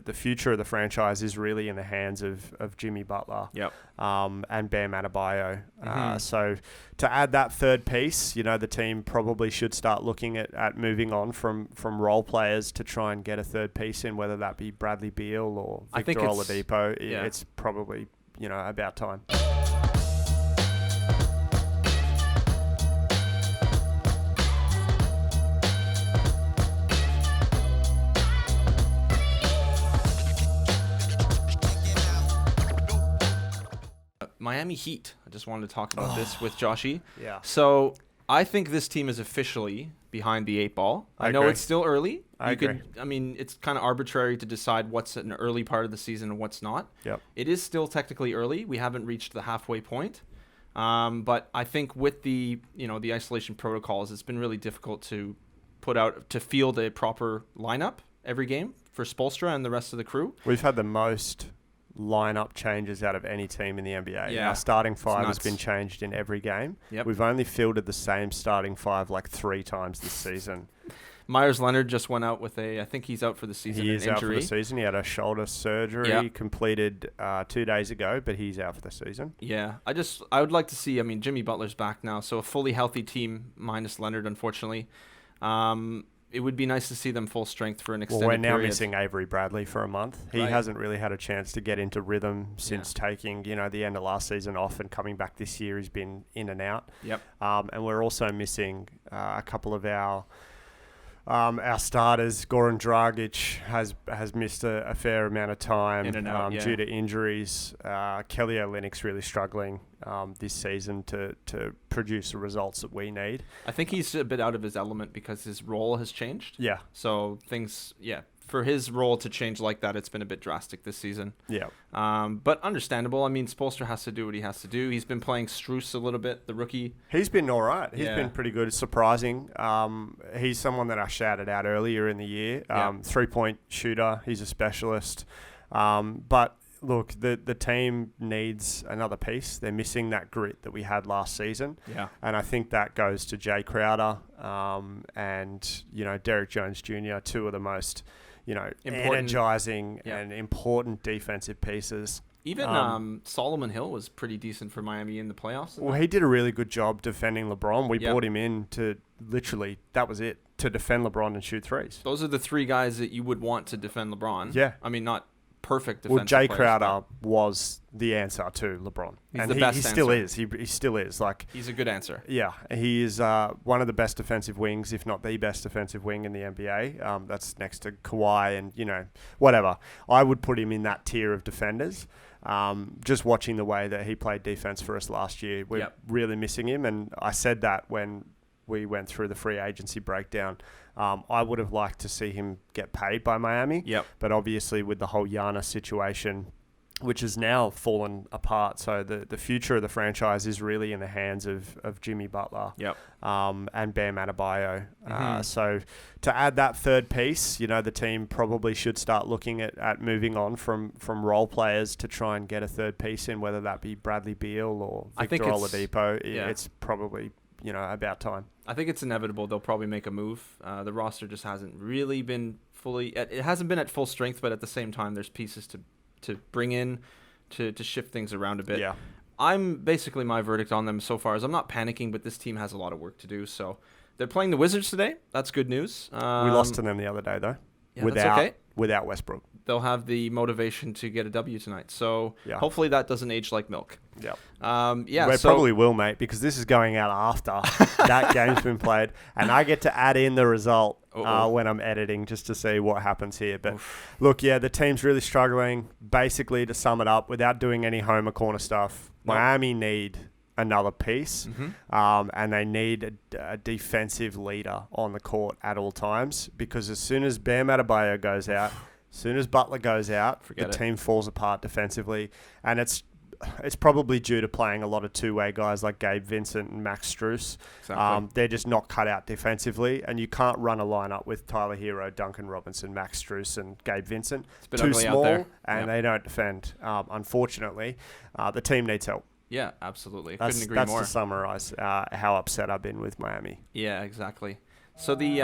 The future of the franchise is really in the hands of Jimmy Butler and Bam Adebayo. So to add that third piece, the team probably should start looking at moving on from role players to try and get a third piece in, whether that be Bradley Beal or Victor Oladipo. It's probably, about time. Miami Heat. I just wanted to talk about this with Joshy. Yeah. So I think this team is officially behind the 8 ball. I know agree. it's still early. I agree. It's kind of arbitrary to decide what's an early part of the season and what's not. Yep. It is still technically early. We haven't reached the halfway point. But I think with the isolation protocols, it's been really difficult to field a proper lineup every game for Spoelstra and the rest of the crew. We've had the most lineup changes out of any team in the NBA. Yeah. Our starting five has been changed in every game. Yep. We've only fielded the same starting five like 3 times this season. Myers Leonard just went out with I think he's out for the season. He is injury. out for the season. He had a shoulder surgery completed 2 days ago, but he's out for the season. Yeah. I would like to see, Jimmy Butler's back now, so a fully healthy team minus Leonard, unfortunately. It would be nice to see them full strength for an extended period. Well, we're now missing Avery Bradley for a month. He hasn't really had a chance to get into rhythm since taking, the end of last season off and coming back this year. He's been in and out. Yep. And we're also missing a couple of our starters. Goran Dragic has missed a fair amount of time in and out, due to injuries. Kelly Olynyk's really struggling this season to produce the results that we need. I think he's a bit out of his element because his role has changed. Yeah. So for his role to change like that, it's been a bit drastic this season. Yeah. But understandable. Spoelstra has to do what he has to do. He's been playing Strus a little bit, the rookie. He's been all right. He's been pretty good. Surprising. He's someone that I shouted out earlier in the year. 3-point shooter. He's a specialist. But look, the team needs another piece. They're missing that grit that we had last season. Yeah. And I think that goes to Jay Crowder and, Derek Jones Jr., two of the most, energizing and important defensive pieces. Even Solomon Hill was pretty decent for Miami in the playoffs. Well, he did a really good job defending LeBron. We brought him in to literally, that was it, to defend LeBron and shoot threes. Those are the 3 guys that you would want to defend LeBron. Yeah. Not perfect defensive Well, Jay players, Crowder was the answer to LeBron. He's the best he still is. He still is. He's a good answer. Yeah. He is one of the best defensive wings, if not the best defensive wing in the NBA. That's next to Kawhi and, whatever. I would put him in that tier of defenders. Just watching the way that he played defense for us last year, we're really missing him. And I said that when we went through the free agency breakdown. I would have liked to see him get paid by Miami. Yep. But obviously with the whole Giannis situation, which has now fallen apart, so the future of the franchise is really in the hands of Jimmy Butler and Bam Adebayo. So to add that third piece, the team probably should start looking at moving on from role players to try and get a third piece in, whether that be Bradley Beal or Victor Oladipo. It's probably about time. I think it's inevitable they'll probably make a move. The roster just hasn't really been it hasn't been at full strength, but at the same time there's pieces to bring in to shift things around a bit. Yeah. My verdict on them so far is I'm not panicking, but this team has a lot of work to do. So they're playing the Wizards today. That's good news. We lost to them the other day though. Yeah, without Westbrook. They'll have the motivation to get a W tonight. So hopefully that doesn't age like milk. Yeah. We probably will, mate, because this is going out after that game's been played, and I get to add in the result when I'm editing just to see what happens here. But look, the team's really struggling. Basically, to sum it up, without doing any homer corner stuff, Miami need another piece, and they need a defensive leader on the court at all times, because as soon as Bam Adebayo goes out, as soon as Butler goes out, the team falls apart defensively, and it's probably due to playing a lot of two-way guys like Gabe Vincent and Max Strus. Exactly. They're just not cut out defensively, and you can't run a lineup with Tyler Hero, Duncan Robinson, Max Strus, and Gabe Vincent. It's been too ugly small, out there. and they don't defend. Unfortunately, the team needs help. Yeah, absolutely. Couldn't agree more. That's to summarize how upset I've been with Miami. Yeah, exactly. So the